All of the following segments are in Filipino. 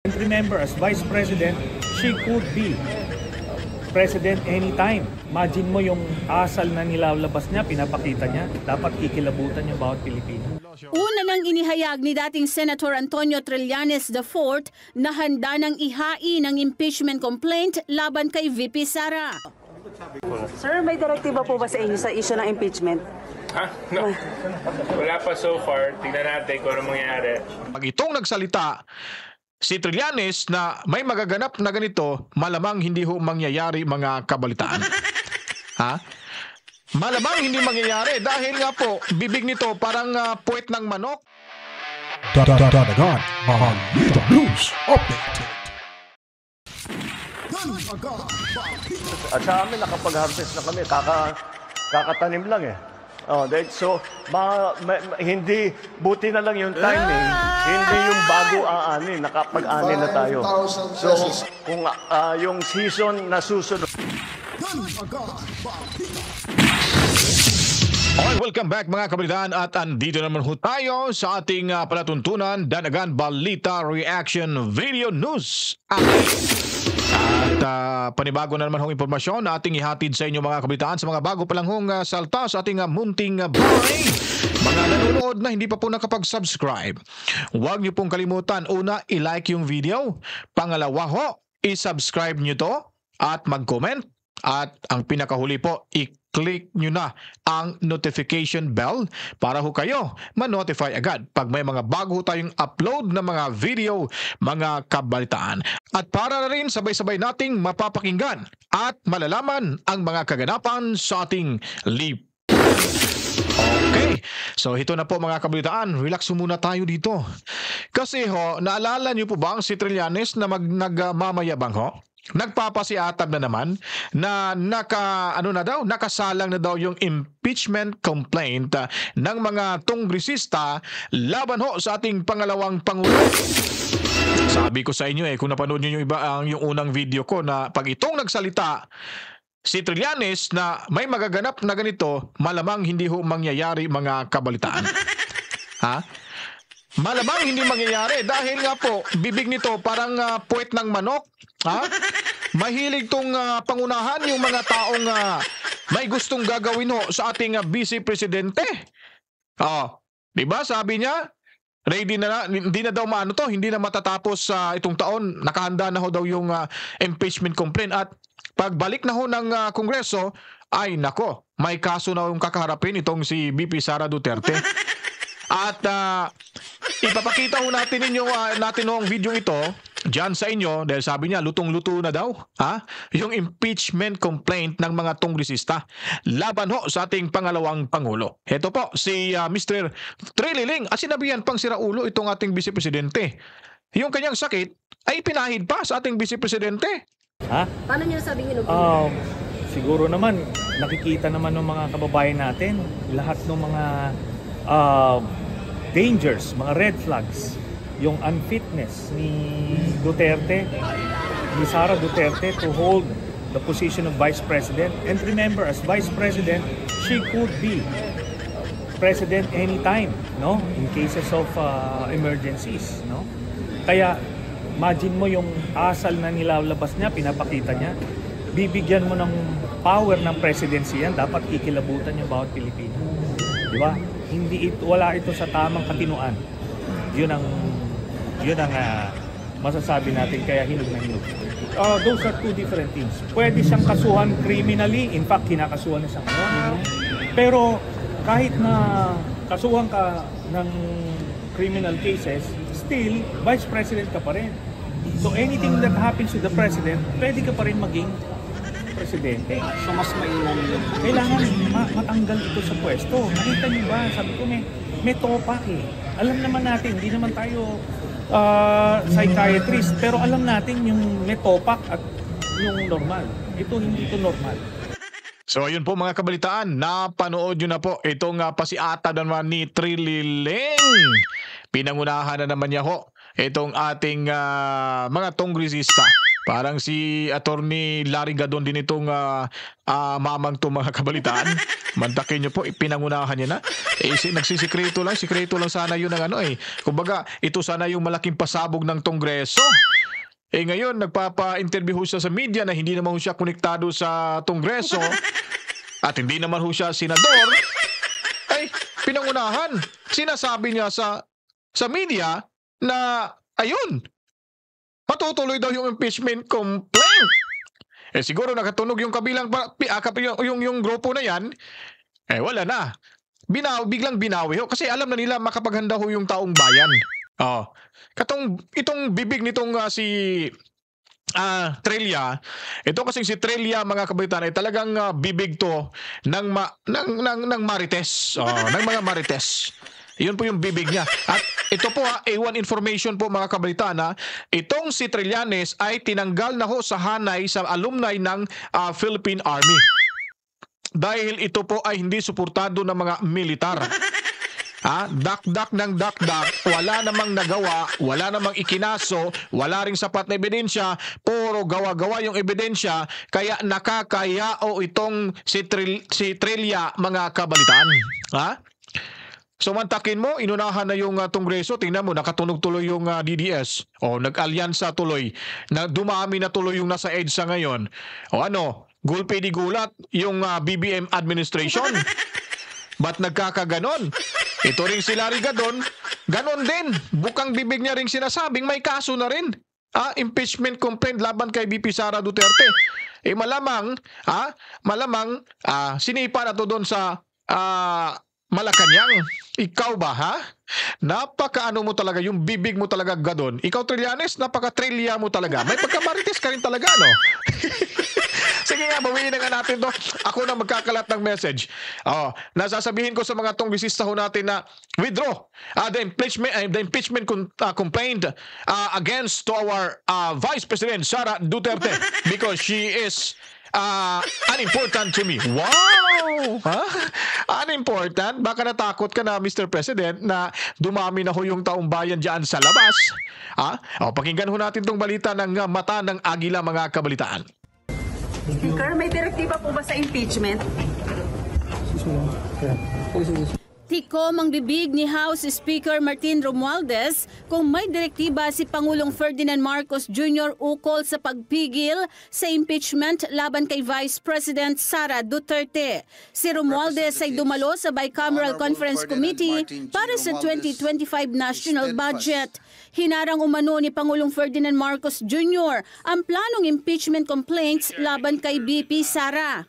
And remember, as Vice President, she could be President anytime. Imagine mo yung asal na nilalabas niya, pinapakita niya. Dapat kikilabutan yung bawat Pilipino. Una nang inihayag ni dating Senator Antonio Trillanes IV na handa nang ihain ang impeachment complaint laban kay VP Sara. Sir, may direktiba po ba sa inyo sa issue ng impeachment? Ha? No. Wala pa so far. Tingnan natin kung ano mangyayari. Pag itong nagsalita si Trillanes na may magaganap na ganito, malamang hindi ho mangyayari mga kabalitaan. Ha? Malamang hindi mangyayari dahil nga po, bibig nito parang puwet ng manok. Dadagan Balita News Update. At sa amin, nakapag-harvest na kami. Kakatanim lang eh. So, hindi, buti na lang yung timing. Hindi yung bago aanin. Nakapag-anin na tayo. So, kung yung season na susunod. Okay, welcome back mga kabalitaan at andito naman ho tayo sa ating palatuntunan Danagan Balita Reaction Video News. At panibago na naman hong impormasyon na ating ihatid sa inyo mga kabalitaan sa mga bago pa lang hong salta sa ating munting bahay. Mga nanonood na hindi pa po nakapag-subscribe, huwag niyo pong kalimutan, una, i-like yung video. Pangalawa ho, i-subscribe niyo to at mag-comment. At ang pinakahuli po, i-click nyo na ang notification bell para ho kayo ma-notify agad pag may mga bago tayong upload na mga video, mga kabalitaan. At para na rin sabay-sabay nating mapapakinggan at malalaman ang mga kaganapan sa ating lip. Okay, so ito na po mga kabalitaan, relax muna tayo dito. Kasi ho, naalala nyo po ba ang si Trillanes na nagmamayabang ho? Nagpapasiatab na naman na nakasalang na daw yung impeachment complaint ng mga kongresista laban ho sa ating pangalawang pangulo. Sabi ko sa inyo kung napanood niyo yung unang video ko na pag itong nagsalita si Trillanes na may magaganap na ganito, malamang hindi ho mangyayari mga kabalitaan. Ha? Malamang hindi mangyayari dahil nga po, bibig nito parang puwet ng manok. Ha? Mahilig tong pangunahan yung mga taong may gustong gagawin ho sa ating vice presidente. Di ba? Sabi niya, ready na, hindi na daw hindi na matatapos itong taon. Nakahanda na ho daw yung impeachment complaint at pagbalik na ho ng Kongreso, ay nako, may kaso na yung kakaharapin itong si VP Sara Duterte. At ipapakita ho natin ang video ito diyan sa inyo dahil sabi niya lutong-luto na daw yung impeachment complaint ng mga kongresista laban ho sa ating pangalawang pangulo. Ito po si Mr. Trililing at sinabihan pang siraulo itong ating vice presidente. Yung kanyang sakit ay pinahid pa sa ating vice presidente. Paano niyo sabing Siguro naman nakikita naman ng mga kababayan natin lahat ng mga dangers, mga red flags, yung unfitness ni Duterte, ni Sara Duterte to hold the position of Vice President. And remember, as Vice President, she could be President anytime, no? In cases of emergencies, no? Kaya imagine mo yung asal na nilalabas niya, pinapakita niya. Bibigyan mo ng power ng presidency yan, dapat kikilabutan yung bawat Pilipino. Di ba? Wala ito sa tamang katinuan. Yun ang masasabi natin kaya hinog na hinog. Those are two different things. Pwede siyang kasuhan criminally, in fact kinakasuhan na siya ngayon. Pero kahit na kasuhan ka ng criminal cases, still Vice President ka pa rin. So anything that happens to the President, pwede ka pa rin maging presidente. So mas mainam yun. Kailangan matanggal ito sa pwesto. Nakita niyo ba? Sabi ko may topak Alam naman natin, hindi naman tayo psychiatrist, pero alam natin yung may topak at yung normal. Ito hindi ito normal. So ayun po mga kabalitaan, napanood nyo na po itong pasiata naman ni Trililing. Pinangunahan na naman niya ho itong ating mga kongresista Parang si Attorney Larry Gadon din itong mamang to mga kabalitaan. Mantakin niyo po, ipinangunahan niya na. Nagsisikreto lang sana yun ng ano eh. Kumbaga, ito sana yung malaking pasabog ng Kongreso. Ngayon, nagpapa-interview siya sa media na hindi naman siya konektado sa Kongreso at hindi naman siya senador. Pinangunahan. Sinasabi niya sa media na, ayun, matutuloy daw yung impeachment complaint. Siguro nakatunog yung kabilang yung grupo na yan, wala na. Biglang binawi ho kasi alam na nila makapaghanda ho yung taong bayan. Itong bibig nitong si Trillia, ito kasing si Trillia mga kabaitan ay talagang bibig to ng marites, ng mga marites. Yun po yung bibig niya. At ito po A1 information po mga kabalitan, itong si Trillanes ay tinanggal na ho sa hanay sa alumni ng Philippine Army. Dahil ito po ay hindi suportado ng mga militar. Dakdak ng dakdak, wala namang nagawa, wala namang ikinaso, wala ring sapat na ebidensya, puro gawa-gawa yung ebidensya, kaya nakakayao itong si Trillia mga kabalitan. So mantakin mo, inunahan na yung Kongreso, tingnan mo, nakatunog tuloy yung DDS. Nag-alyansa tuloy, dumami na tuloy yung nasa EDSA ngayon. Gulpi di gulat yung BBM administration. Ba't nagkakaganon? Ito rin si Larry Gadon, ganon din. Bukang bibig niya rin sinasabing may kaso na rin. Impeachment complaint laban kay VP Sara Duterte. Malamang sinipa na to doon sa Malacanang. Ikaw ba Napakaano mo talaga, yung bibig mo talaga Gadon. Ikaw Trillanes, napaka-trilya mo talaga. May pagkamarites ka rin talaga, no? Sige nga, bawiin na nga natin to. Ako na magkakalat ng message. Nasasabihin ko sa mga tonggisista ho natin na withdraw the impeachment complaint against to our Vice President Sara Duterte because she is unimportant to me. Wow! Unimportant? Baka natakot ka na, Mr. President, na dumami na ho yung taong bayan dyan sa labas. Pakinggan ho natin tong balita ng mata ng agila mga kabalitaan. Speaker, may direktiba po ba sa impeachment? Tikom ang bibig ni House Speaker Martin Romualdez kung may direktiba si Pangulong Ferdinand Marcos Jr. ukol sa pagpigil sa impeachment laban kay Vice President Sara Duterte. Si Romualdez ay dumalo sa Bicameral Conference Committee para sa 2025 National Budget. Hinarang umano ni Pangulong Ferdinand Marcos Jr. ang planong impeachment complaints laban kay VP Sara.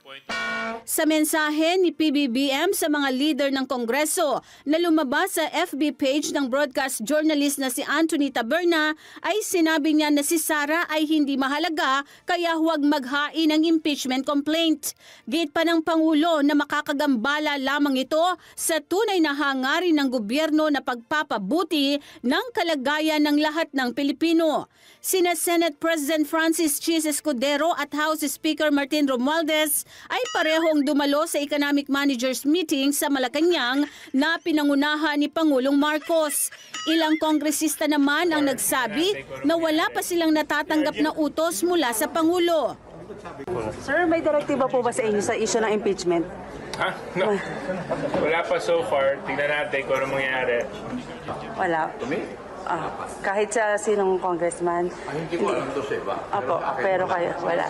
Sa mensahe ni PBBM sa mga leader ng Kongreso na lumabas sa FB page ng broadcast journalist na si Anthony Taberna, ay sinabi niya na si Sara ay hindi mahalaga kaya huwag maghain ng impeachment complaint. Gate pa ng Pangulo na makakagambala lamang ito sa tunay na hangarin ng gobyerno na pagpapabuti ng kalagayan ng lahat ng Pilipino. Sina Senate President Francis Chis Escudero at House Speaker Martin Romualdez ay parehong dumalo sa Economic Managers Meeting sa Malacanang na pinangunahan ni Pangulong Marcos. Ilang kongresista naman ang nagsabi na wala pa silang natatanggap na utos mula sa Pangulo. Sir, may direktiba po ba sa inyo sa issue ng impeachment? No. Wala pa so far. Tingnan natin kung ano mangyayari. Wala. Kahit sa sinong congressman. Hindi mo alam to sa iba. Pero kayo, wala.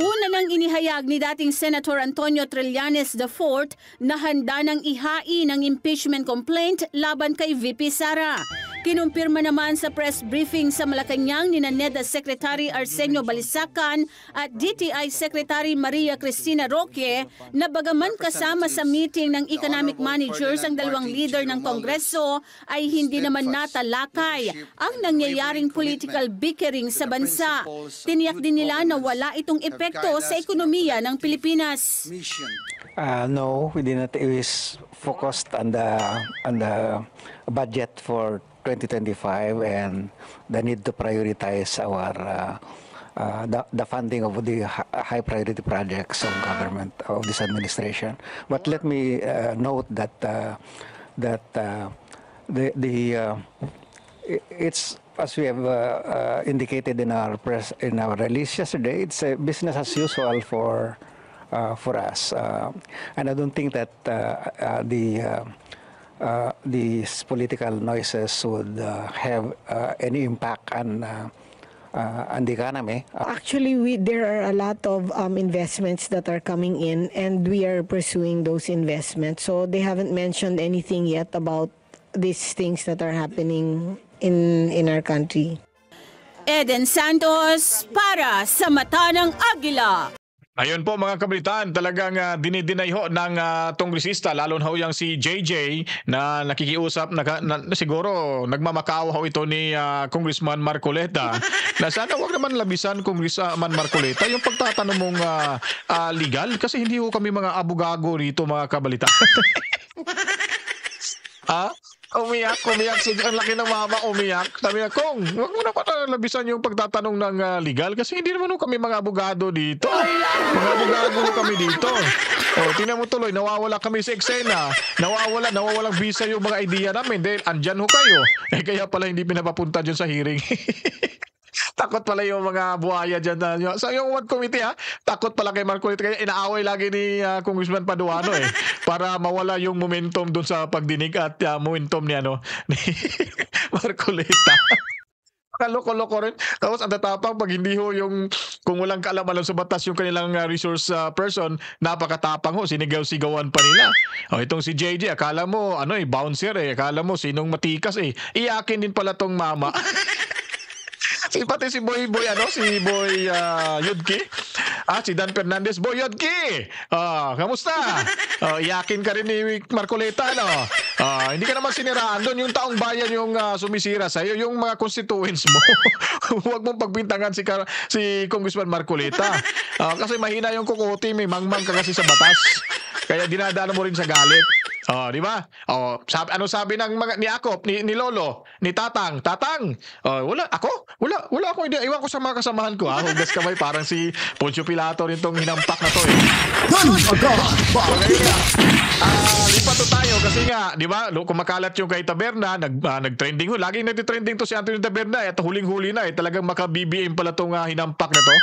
Una nang inihayag ni dating Senator Antonio Trillanes IV na handa nang ihain ang impeachment complaint laban kay VP Sara. Kinumpirma naman sa press briefing sa Malacanang ni NEDA Secretary Arsenio Balisacan at DTI Secretary Maria Cristina Roque na bagaman kasama sa meeting ng economic managers ang dalawang leader ng Kongreso ay hindi naman natalakay ang nangyayaring political bickering sa bansa. Tiniyak din nila na wala itong epekto sa ekonomiya ng Pilipinas. No, we did not. It was focused on the budget for 2025 and the need to prioritize our the funding of the high priority projects of government of this administration. But let me note that it's as we have indicated in our release yesterday, it's business as usual for us, and I don't think that these political noises would have any impact on the economy. Actually, there are a lot of investments that are coming in, and we are pursuing those investments. So they haven't mentioned anything yet about these things that are happening in our country. Eden Santos para sa Mata ng Agila. Ayun po mga kabalitaan, talagang dinidinay ho ng kongresista, lalo na ho yung si JJ na nakikiusap, siguro nagmamakaawa ho ito ni Congressman Marcoleta na sana wag naman labisan Congressman Marcoleta yung pagtatanong mong legal, kasi hindi ho kami mga abogago rito mga kabalitaan. Umiyak. Ang laki ng mama, umiyak. Sabi niya, Kong, huwag mo na patalabisan yung pagtatanong ng legal kasi hindi naman kami mga abogado dito. Mga abogado kami dito. Tingnan mo tuloy, nawawala kami sa eksena. Nawawalang visa yung mga idea namin dahil andyan ho kayo. Kaya pala hindi pinapapunta dyan sa hearing. Takot pala yung mga buhaya dyan. So yung One Committee takot pala kay Marcoleta. Kaya inaaway lagi ni Congressman Paduano para mawala yung momentum dun sa pagdinig at momentum ni Marcoleta. Kaloko-loko rin. Tapos ang tatapang pag hindi ho yung kung walang kaalaman sa batas yung kanilang resource person, napakatapang ho, sinigaw-sigawan pa nila. Itong si JJ, akala mo bouncer akala mo sinong matikas iyakin din pala tong mama. Pati si Boy Yudki. Si Dan Fernandez, Boy Yudki. Kamusta? Iyakin ka rin ni Marcoleta, hindi ka naman siniraan doon. Yung taong bayan yung sumisira sa'yo, yung mga constituents mo. Huwag mong pagbintangan si Congressman Marcoleta. Kasi mahina yung kukuti, may mangmang ka kasi sa batas. Kaya dinadaan mo rin sa galit. Di ba? Ano sabi ng ni Akop, ni Lolo, ni Tatang? Wala ako idea. Iwan ko sa mga kasamahan ko. Hugas kamay parang si Poncio Pilato rin tong hinampak na to lipat to tayo kasi nga, di ba? Kumakalat yung kay Taberna, nag-trending ho. Laging nagtitrending to si Antonio Taberna at huling-huli na talagang maka-BBM pala tong hinampak na to.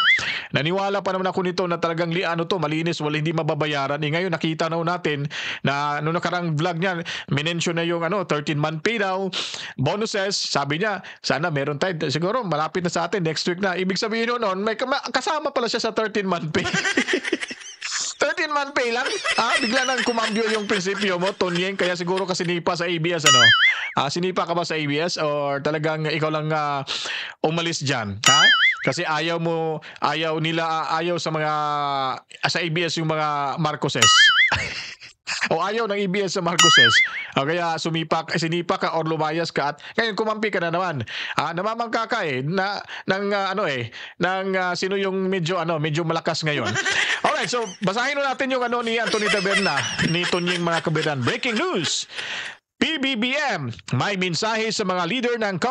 Naniwala pa naman ako nito na talagang malinis, wala hindi mababayaran. Ngayon nakita na natin na nakarang vlog niya, minention na yung 13-month pay daw, bonuses, sabi niya, sana meron tayo, siguro malapit na sa atin, next week na. Ibig sabihin noon, may kasama pala siya sa 13-month pay. 13-month pay lang? Bigla nang kumambyo yung prinsipyo mo, Tonyeng, kaya siguro kasi sinipa sa ABS, sinipa ka ba sa ABS or talagang ikaw lang umalis dyan? Kasi ayaw sa ABS yung mga Marcoses. O ayaw ng EBS sa Marcoses. Kaya sinipa ka or lumayas ka at ngayon kumampi ka na naman. Namamangka ka sino yung medyo malakas ngayon. Alright, so basahin natin yung ni Antonio Taberna ni Tonyeng mga kabitan. Breaking news. PBBM may mensahe sa mga leader ng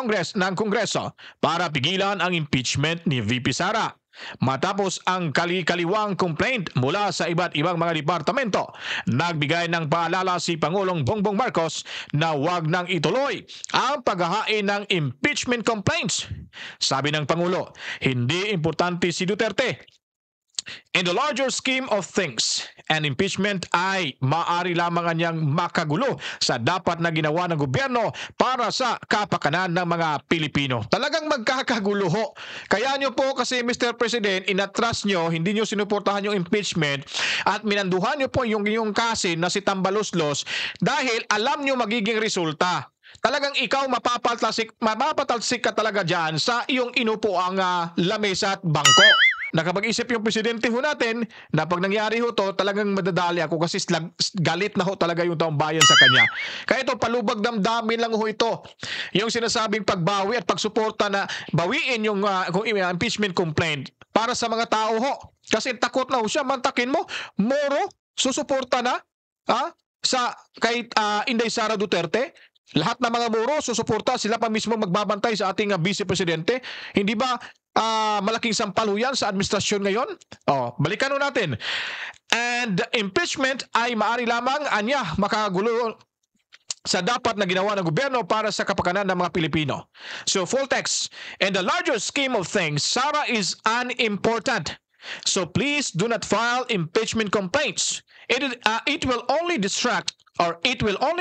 Kongreso para pigilan ang impeachment ni VP Sara. Matapos ang kaliwang complaint mula sa iba't ibang mga departamento, nagbigay ng paalala si Pangulong Bongbong Marcos na huwag nang ituloy ang paghahain ng impeachment complaints. Sabi ng Pangulo, hindi importante si Duterte. In the larger scheme of things, an impeachment ay maaari lamang niyang makagulo sa dapat na ginawa ng gobyerno para sa kapakanan ng mga Pilipino. Talagang magkakagulo ho. Kaya nyo po kasi Mr. President, inatras nyo, hindi nyo sinuportahan yung impeachment at minanduhan nyo po yung kasin na si Tambaloslos dahil alam nyo magiging resulta. Talagang ikaw mapapatalsik ka talaga dyan sa iyong inupuang lamesa at bangko. Nakapag-isip yung presidente ho natin na pag nangyari ho to, talagang madadali ako kasi galit na ho talaga yung taong bayan sa kanya. Kaya ito, palubag damdamin lang ho ito. Yung sinasabing pagbawi at pagsuporta na bawiin yung impeachment complaint para sa mga tao ho. Kasi takot na ho siya, mantakin mo, Moro, susuporta na kay Inday Sara Duterte. Lahat ng mga Moro, susuporta, sila pa mismo magbabantay sa ating vice presidente. Hindi ba malaking sampal yan sa administrasyon ngayon? Balikan natin. And impeachment ay maaari lamang makagulo sa dapat na ginawa ng gobyerno para sa kapakanan ng mga Pilipino. So full text, in the larger scheme of things, Sara is unimportant. So please do not file impeachment complaints. It will only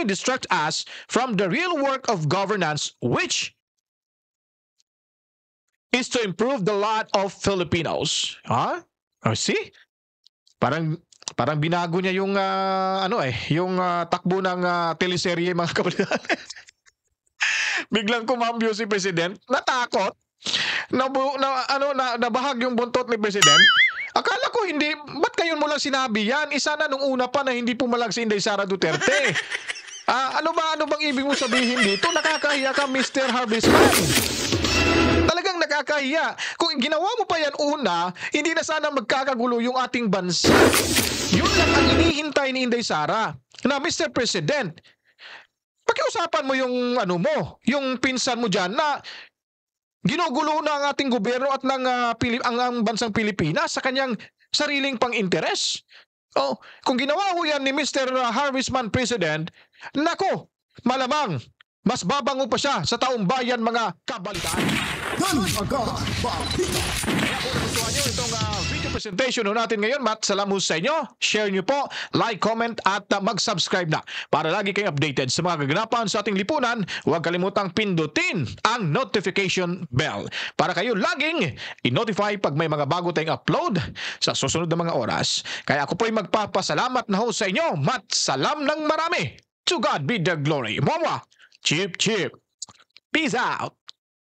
distract us from the real work of governance, which is to improve the lot of Filipinos. Huh? Oh, see? Parang binago niya yung yung takbo ng teleserye, mga kabataan. Biglang kumambyo si President, natakot. Nabahag yung buntot ni President. Akala ko hindi, ba't kayo mo lang sinabi yan? Isa na nung una pa na hindi pumalag si Inday Sara Duterte. Ano bang ibig mo sabihin dito? Nakakahiya ka, Mr. Harvestman. Talagang nakakahiya. Kung ginawa mo pa yan una, hindi na sana magkakagulo yung ating bansa. Yun lang ang inihintay ni Inday Sara. Na, Mr. President, pakiusapan mo yung yung pinsan mo dyan na ginugulo na ang ating gobyerno at ang bansang Pilipinas sa kanyang sariling pang-interes. Oh, kung ginawa ho yan ni Mr. Harvestman, President, nako, malamang mas babango pa siya sa taong bayan, mga kabalitaan. Kaya kung nagustuhan nyo itong video presentation natin ngayon, salamat sa inyo. Share nyo po, like, comment at mag-subscribe na para lagi kayong updated sa mga kaganapan sa ating lipunan. Huwag kalimutang pindutin ang notification bell para kayo laging i-notify pag may mga bago tayong upload sa susunod na mga oras. Kaya ako po'y magpapasalamat na ho sa inyo. Salam ng marami. To God be the glory. Mama, chip, chip. Peace out.